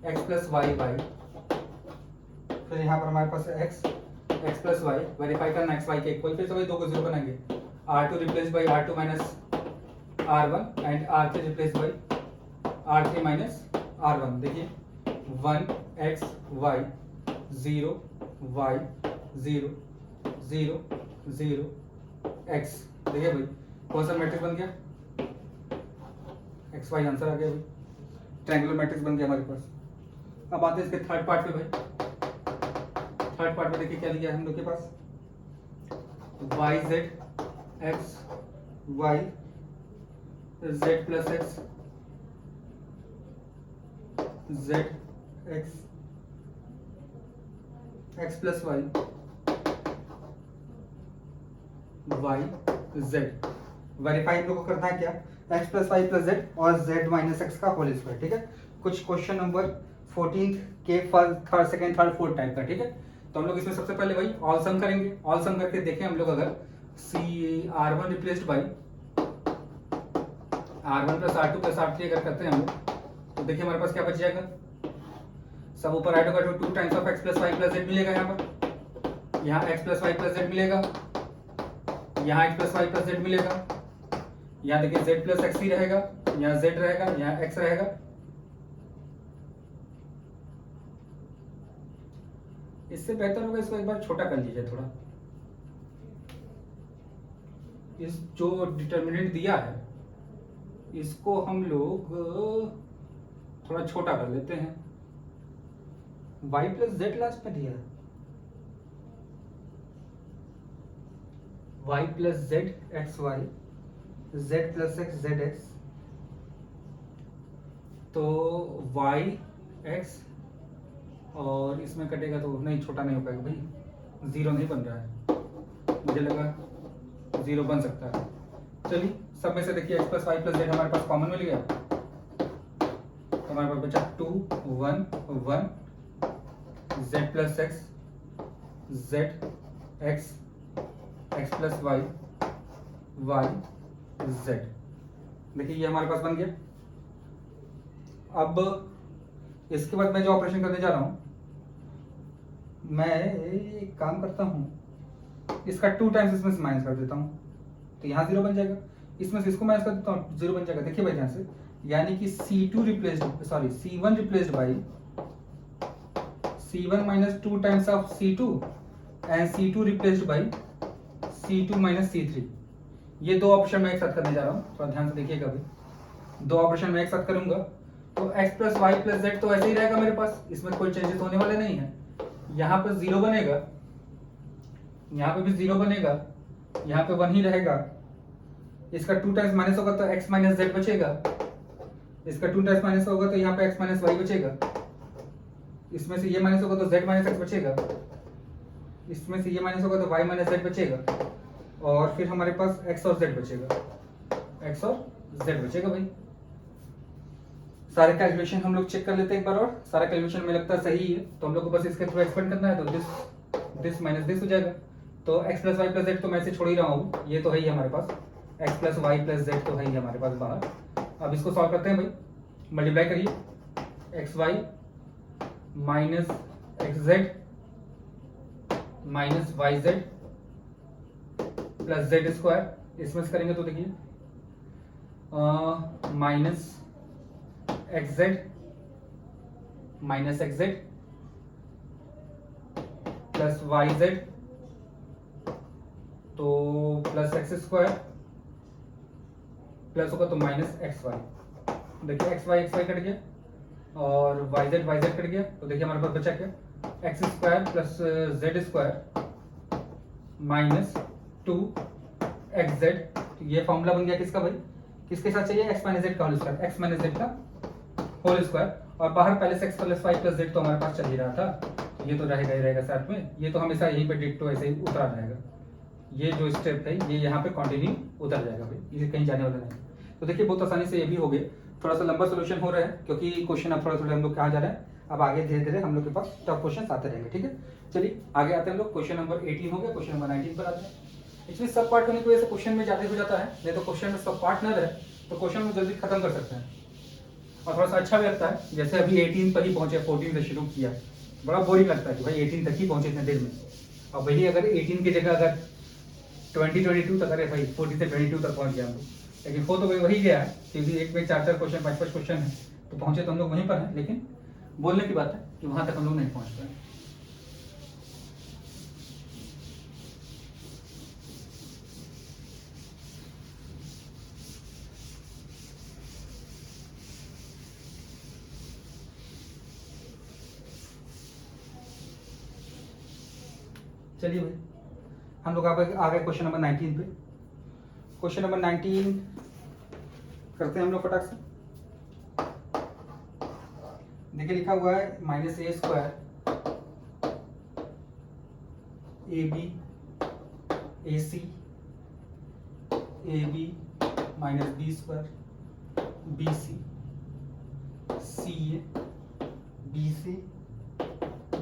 x plus Y y, फिर यहाँ पर हमारे पास है x प्लस वाई, वेरीफाई करना x y के इक्वल, फिर से वही 2 को 0 बनाएंगे, R2 replace by R2 minus R1 and R3 replace by R3 minus R1। देखिए 1 x y 0 y 0 0 0 x। देखिए भाई कौन सा मैट्रिक्स बन गया, एक्स वाई आंसर आ गया भाई, ट्रायंगुलर मैट्रिक्स बन गया हमारे पास। अब आते हैं इसके थर्ड पार्ट पे भाई, थर्ड पार्ट में देखिए क्या दिया है हम लोग के पास, Y Z x Y Z plus x Z x x plus Y Y Z. Verify हम लोग को करना है क्या, X plus Y plus Z और जेड माइनस एक्स का होल स्क्वायर, ठीक है। कुछ क्वेश्चन नंबर 14 के first third second third fourth type का, ठीक है। तो हम लोग इसमें सबसे पहले भाई ऑल सम करेंगे, ऑल सम करके देखें हम लोग, अगर सी R1 replaced by R1 plus R2 plus R3 अगर करते हैं हम लोग, तो देखिए हमारे पास क्या बच जाएगा, सब ऊपर ऐड होगा तो 2 times of x plus Y plus z मिलेगा, यहाँ पर यहाँ x plus Y plus z मिलेगा, यहाँ x plus Y plus z मिलेगा, यहाँ देखिए z प्लस एक्स ही रहेगा, यहाँ z रहेगा, यहाँ x रहेगा। इससे बेहतर होगा इसको एक बार छोटा कर लीजिए थोड़ा। इस जो डिटर्मिनेंट दिया है इसको हम लोग थोड़ा छोटा कर लेते हैं। y प्लस जेड लास्ट में दिया है, y plus z x y, z plus x Z x, तो y x और इसमें कटेगा तो नहीं, छोटा नहीं हो पाएगा भाई, जीरो नहीं बन रहा है, मुझे लगा जीरो बन सकता है। चलिए सब में से देखिए x plus Y plus z हमारे पास कॉमन मिल गया, तो हमारे पास बचा 2 1 1 z plus x Z x x plus Y Y z. देखिए ये हमारे पास बन गया। अब इसके बाद मैं जो ऑपरेशन करने जा रहा हूं, मैं एक काम करता हूं, इसका 2 टाइम्स इसमें से माइनस कर देता हूं, तो यहाँ 0 बन जाएगा, इसमें से इसको माइनस कर देता हूँ 0 बन जाएगा। देखिए भाई ध्यान से, यानी कि C1 replaced by C1 minus 2 times of C2 and C2 replaced by C2 minus C3। ये दो ऑपरेशन मैं एक साथ करने जा रहा हूँ, थोड़ा ध्यान से देखिएगा भाई। दो ऑपरेशन मैं एक साथ करूंगा तो x plus Y plus z तो ऐसे ही रहेगा मेरे पास, इसमें कोई चेंजेस होने वाले नहीं है। यहाँ पर 0 बनेगा, यहाँ पे भी 0 बनेगा, यहाँ पे 1 ही रहेगा। इसका 2 टाइम्स माइनस होगा तो x माइनस जेड बचेगा, इसका 2 टाइम्स माइनस होगा तो यहाँ पे x माइनस वाई बचेगा, इसमें से ये माइनस होगा तो z माइनस एक्स बचेगा, इसमें से ये माइनस होगा तो y माइनस जेड बचेगा, और फिर हमारे पास x और z बचेगा, x और z बचेगा भाई। सारे कैलकुलेशन हम लोग चेक कर लेते हैं एक बार और, सारा कैलकुलेशन में लगता है सही है, तो हम लोग को बस इसके थ्रू एक्सपेंड करना है, तो दिस माइनस दिस हो जाएगा। तो x plus Y plus z तो मैं इसे छोड़ ही रहा हूँ, ये तो है ही हमारे पास, x plus Y plus z तो है ही हमारे पास बाहर। अब इसको सॉल्व करते हैं भाई, मल्टीप्लाई करिए, x y minus x z minus y Z plus z square, इसमें से करेंगे तो देखिए minus x z minus x z plus Y z, तो प्लस एक्स स्क्वायर प्लस होगा तो माइनस एक्स वाई। देखिए एक्स वाई कट गया और वाई जेड कट गया, तो देखिए हमारे पास बचा क्या, x square plus z square minus 2 x z. ये फॉर्मूला बन गया किसका भाई, किसके साथ चाहिए, एक्स माइनस जेड का whole square, x minus z का होल स्क्वायर, और बाहर पहले से x plus Y plus z तो हमारे पास चल ही रहा था, तो ये तो रहेगा ही रहेगा साथ में, ये तो हमेशा यहीं पे डिट्टो ऐसे ही उतरा रहेगा। ये जो स्टेप है ये यहाँ पे कंटिन्यू उतर जाएगा भाई, ये कहीं जाने वाला नहीं। तो देखिए बहुत आसानी से ये भी हो गया, थोड़ा सा लंबा सोल्यूशन हो रहा है क्योंकि क्वेश्चन अब थोड़ा थोड़ा हम लोग कहाँ जा रहे हैं, अब आगे धीरे धीरे हम लोग के पास टफ क्वेश्चन आते रहेंगे। ठीक है, चलिए आगे आते हैं हम लोग, क्वेश्चन नंबर 18 हो गया, क्वेश्चन नंबर 19 पर आते हैं। एक्चुअली सब पार्ट होने की वजह से क्वेश्चन में ज्यादा हो जाता है, नहीं तो क्वेश्चन में सब पार्ट न रहे तो क्वेश्चन में जल्दी खत्म कर सकते हैं, और थोड़ा सा अच्छा भी लगता है। जैसे अभी 18 पर ही पहुंचे, 14 से शुरू किया, बड़ा बोरिंग लगता है कि भाई 18 तक ही पहुंचे इतने देर में, और वही अगर 18 की जगह अगर 20-22 तक, अरे भाई 40 से 22 तक पहुंच गया हम लोग, लेकिन हो तो वही गया है क्योंकि एक में 4-4 क्वेश्चन 5-5 क्वेश्चन है, तो पहुंचे तो हम लोग वहीं पर हैं, लेकिन बोलने की बात है कि वहां तक हम लोग नहीं पहुंच पाए। चलिए भाई हम लोग आ गए क्वेश्चन नंबर 19 पे। क्वेश्चन नंबर 19 करते हैं हम लोग फटाक से। देखिए लिखा हुआ है minus a square a b a c A b minus b square b C A B c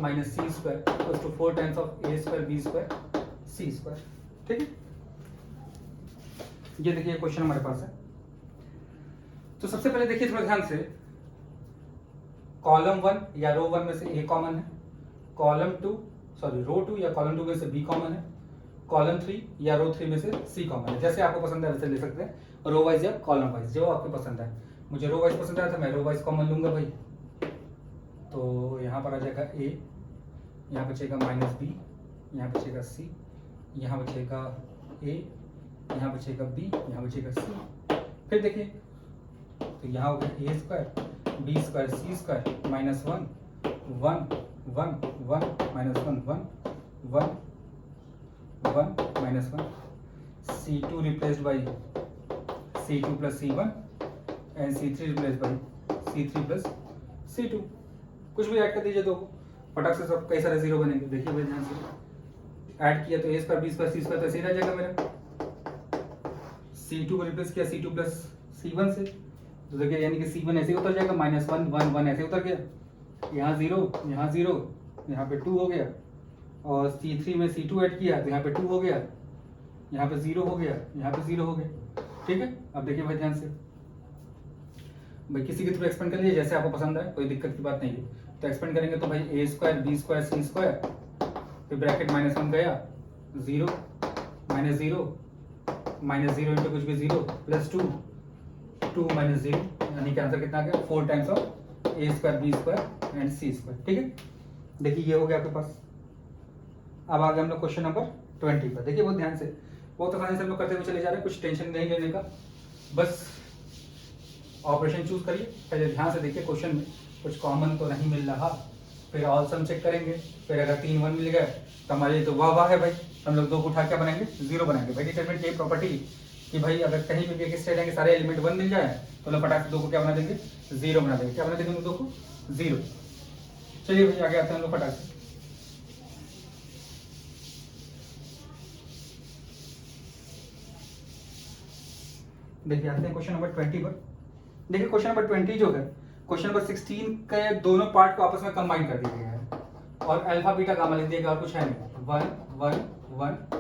minus c square equal to 4 times of a square B square C square. ठीक है, ये देखिए क्वेश्चन हमारे पास है। तो सबसे पहले देखिए थोड़ा ध्यान से, कॉलम 1 या रो 1 में से ए कॉमन है, रो 2 या कॉलम 2 में से बी कॉमन है, कॉलम 3 या रो 3 में से सी कॉमन है, जैसे आपको पसंद है वैसे ले सकते हैं। रो वाइज या कॉलम वाइज, जो आपको पसंद है। मुझे रो वाइज पसंद आया था, मैं रो वाइज कॉमन लूंगा भाई। तो यहाँ पर आ जाएगा ए, यहाँ बचेगा माइनस बी, यहाँ बचेगा सी, यहाँ बचेगा ए, यहाँ बचेगा बी, यहाँ बचेगा सी। फिर देखिए तो यहाँ हो गया A square B square C square minus 1 1 1 1 minus 1 1 1 1 minus 1, C2 replaced by C2 plus C1 and C3 replaced by C3 plus C2। कुछ भी ऐड कर दीजिए तो फटाक से सब कई सारे जीरो बनेंगे। देखिए भाई ध्यान से, ऐड किया तो ए स्क्वायर बी स्क्वायर सी स्क्वायर तो ऐसे ही रह जाएगा मेरा। C2 को रिप्लेस किया C2 प्लस C1 से, तो देखिए यानी कि C1 ऐसे उतर जाएगा, माइनस 1 1 1 ऐसे उतर गया, यहाँ जीरो, यहाँ जीरो, यहाँ पे 2 हो गया, और C3 में C2 ऐड किया तो यहाँ पे 2 हो गया, यहाँ पे 0 हो गया, यहाँ पे 0 हो गया। ठीक है, अब देखिए भाई ध्यान से, भाई किसी के थ्रू एक्सपेंड कर लीजिए जैसे आपको पसंद है, कोई दिक्कत की बात नहीं है। तो एक्सपेंड करेंगे तो भाई ए स्क्वायर बी स्क्वायर सी स्क्वायर, फिर ब्रैकेट माइनस 1 गया, 0 माइनस 0 माइनस 0 इंटू कुछ भी 0 प्लस 2 2 माइनस 0, यानी कि आंसर कितना आ गया 4 times of a square B square and c square. ठीक है, देखिए ये हो गया आपके पास। अब आ गए हम लोग क्वेश्चन नंबर 20 पर। देखिए बहुत ध्यान से, बहुत आसानी से हम लोग करते हुए चले जा रहे हैं, कुछ टेंशन नहीं लेने का, बस ऑपरेशन चूज करिए। पहले ध्यान से देखिए क्वेश्चन में कुछ कॉमन तो नहीं मिल रहा, फिर ऑल सम चेक करेंगे, फिर अगर 3 1 मिल गए तो हमारे लिए तो वाह वाह है भाई। हम लोग 2 को उठा क्या बनाएंगे, 0 बनाएंगे। भाई डिटरमिनेंट की प्रॉपर्टी कि भाई अगर कहीं भी एक स्टेट आएंगे सारे एलिमेंट 1 मिल जाए तो लोग फटाक से 2 को क्या बना देंगे, 0 बना देंगे। क्या बना देंगे 2 को 0। चलिए भाई आगे आते हैं हम लोग फटाक से। देखिए आते हैं क्वेश्चन नंबर 20 पर। देखिए क्वेश्चन नंबर 20 जो है, क्वेश्चन नंबर 16 के दोनों पार्ट को आपस में कंबाइन कर दिया गया है और अल्फा बीटा गामा लिख दिया गया और कुछ है नहीं। 1 1 1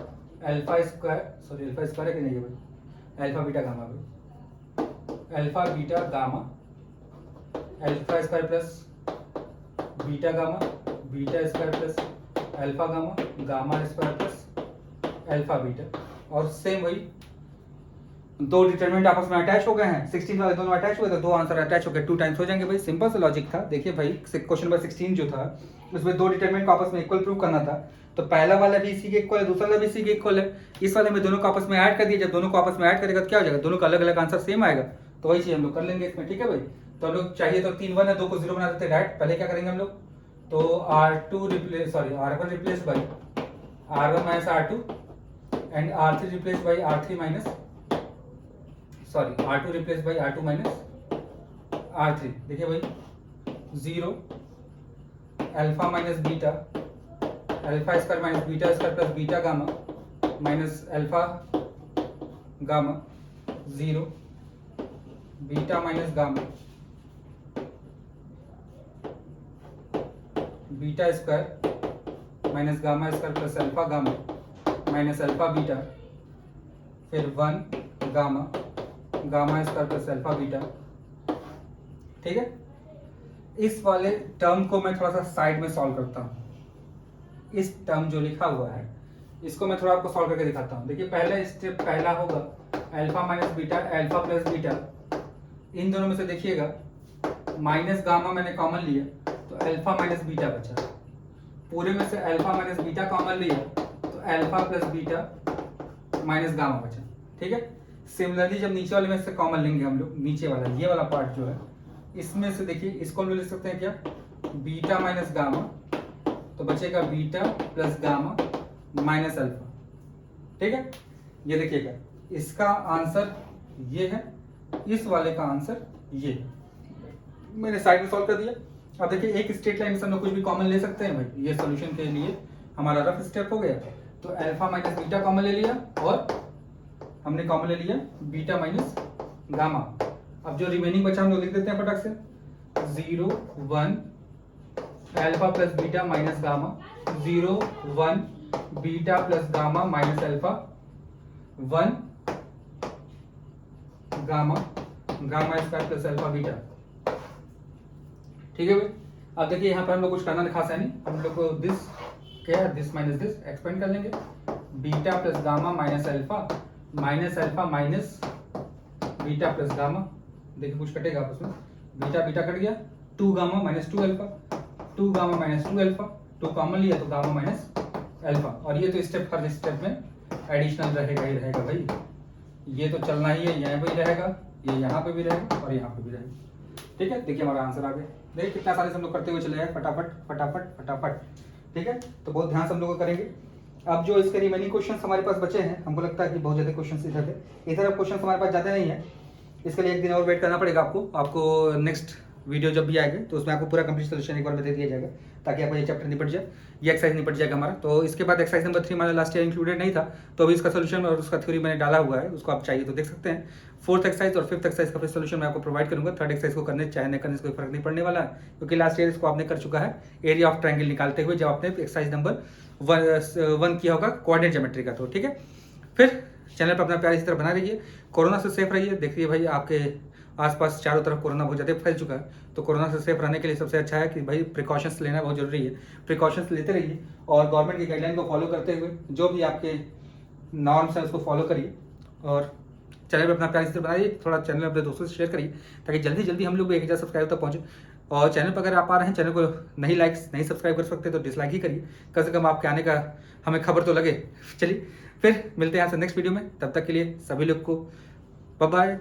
alpha square, sorry alpha square है कि नहीं है भाई, अल्फा बीटा गामा भाई, alpha beta gamma, alpha square plus beta gamma, beta square plus alpha gamma, gamma square plus alpha beta. और सेम वही 2 डिटरमिनेंट आपस में अटैच हो गए हैं, 16 वाले दोनों अटैच हुए तो 2 आंसर अटैच हो गए, 2 टाइम्स हो जाएंगे भाई। सिंपल सा लॉजिक था। देखिए भाई क्वेश्चन नंबर 16 जो था उसमें 2 डिटरमिनेंट को आपस में इक्वल प्रूव करना था, तो पहला वाला भी इसी के इक्वल है, दूसरा वाला भी इसी के इक्वल है। इस वाले में दोनों को आपस में ऐड कर दिया, जब दोनों को आपस में ऐड करेगा तो क्या हो जाएगा, दोनों का अलग अलग आंसर सेम आएगा, तो वही चीज हम लोग कर लेंगे इसमें। ठीक है भाई, तो हम लोग चाहिए तो 3 1 है, 2 को 0 बना देते हैं डायरेक्ट। पहले क्या करेंगे हम लोग, तो R2 replace, sorry R1 replace by R1 minus R2 and R3 replace by R3 minus, sorry R2 replace by R2 minus R3। देखिए भाई 0 alpha minus beta, alpha square minus beta square plus beta gamma minus alpha gamma, 0 beta minus gamma, beta square minus gamma square plus alpha gamma minus alpha beta, फिर 1 gamma, gamma square plus alpha beta. ठीक है, इस वाले term को मैं थोड़ा सा side में सॉल्व करता हूँ। इस टर्म जो लिखा हुआ है इसको मैं थोड़ा आपको सॉल्व करके दिखाता हूँ। देखिए पहला स्टेप पहला होगा alpha minus beta, alpha plus beta, इन दोनों में से देखिएगा माइनस गामा मैंने कॉमन लिया तो अल्फा माइनस बीटा बचा, पूरे में से अल्फा माइनस बीटा कॉमन लिया तो alpha plus beta minus gamma बचा। ठीक है, सिमिलरली जब नीचे वाले में से कॉमन लेंगे हम लोग, नीचे वाला ये वाला पार्ट जो है इसमें से देखिए इसको हम लोग लिख सकते हैं क्या, बीटा माइनस गामा, तो बचेगा beta plus gamma minus alpha. ठीक है, ये देखिएगा इसका आंसर ये है, इस वाले का आंसर ये है। मैंने साइड में सॉल्व कर दिया। अब देखिए एक स्ट्रेट लाइन से हम लोग कुछ भी कॉमन ले सकते हैं भाई, ये सॉल्यूशन के लिए हमारा रफ स्टेप हो गया। तो अल्फा माइनस बीटा कॉमन ले लिया और हमने कॉमन ले लिया बीटा माइनस गामा। अब जो रिमेनिंग बचा हम लोग लिख देते हैं फटाक से, 0 1 alpha plus beta minus gamma, 0 1 beta plus gamma minus alpha, 1 gamma, gamma square plus alpha beta. ठीक है भाई, अब देखिए यहाँ पर हम लोग कुछ करना खास है नहीं, हम लोग को दिस क्या है, दिस माइनस दिस एक्सपेंड कर लेंगे, beta plus gamma minus alpha minus beta plus gamma, देखिए कुछ कटेगा आपस में, बीटा बीटा कट गया, 2 gamma minus 2 alpha, 2 gamma minus 2 alpha, 2 common लिया तो गामा माइनस अल्फा। और ये तो स्टेप हर स्टेप में एडिशनल रहेगा ही रहेगा भाई, ये तो चलना ही है, यहाँ पे भी रहेगा, ये यहाँ पे भी रहेगा और यहाँ पे भी रहेगा। ठीक है, देखिए हमारा आंसर आ गया। देखिए कितना सारे से हम लोग करते हुए चले जाए फटाफट फटाफट फटाफट। ठीक है, तो बहुत ध्यान से हम लोग करेंगे। अब जो इसके रिमेनिंग क्वेश्चन हमारे पास बचे हैं, हमको लगता है कि बहुत ज़्यादा क्वेश्चन इधर थे, इधर अब क्वेश्चन हमारे पास ज़्यादा नहीं है, इसके लिए एक दिन और वेट करना पड़ेगा आपको नेक्स्ट वीडियो जब भी आएगी तो उसमें आपको पूरा कंप्लीट सोल्यूशन एक बार बता दिया जाएगा, ताकि आपका ये चैप्टर निपट जाए, ये एक्सरसाइज निपट जाएगा हमारा। तो इसके बाद एक्सरसाइज नंबर 3 हमारा लास्ट ईयर इंक्लूडेड नहीं था, तो अभी इसका सोल्यूशन और उसका थ्योरी मैंने डाला हुआ है, उसको आप चाहिए तो देख सकते हैं। 4th एक्सरसाइज और 5th एक्सरसाइज का फिर सोल्यूशन मैं आपको प्रोवाइड करूंगा। 3rd एक्सरसाइज को करने चाहे न करने से कोई फर्क नहीं पड़ने वाला है, क्योंकि लास्ट ईयर इसको आपने कर चुका है एरिया ऑफ ट्रायंगल निकालते हुए, जब आपने एक्सरसाइज नंबर 1 किया होगा कोऑर्डिनेट ज्योमेट्री का। तो ठीक है, फिर चैनल पर अपना प्यार इसी तरह बना रहिए, कोरोना से सेफ रहिए। देखिए भाई आपके आसपास चारों तरफ कोरोना बहुत ज़्यादा फैल चुका है, तो कोरोना से सेफ रहने के लिए सबसे अच्छा है कि भाई प्रिकॉशंस लेना बहुत जरूरी है। प्रिकॉशंस लेते रहिए और गवर्नमेंट की गाइडलाइन को फॉलो करते हुए जो भी आपके नॉर्म्स हैं उसको फॉलो करिए, और चैनल पर अपना प्यार इसी तरह बनाइए, थोड़ा चैनल अपने दोस्तों से शेयर करिए, ताकि जल्दी जल्दी हम लोग भी 1000 सब्सक्राइबर तक पहुँचे। और चैनल पर अगर आप आ रहे हैं, चैनल को नहीं नहीं सब्सक्राइब कर सकते तो डिसलाइक ही करिए, कम से कम आपके आने का हमें खबर तो लगे। चलिए फिर मिलते हैं यहाँ से नेक्स्ट वीडियो में, तब तक के लिए सभी लोग को बाय बाय।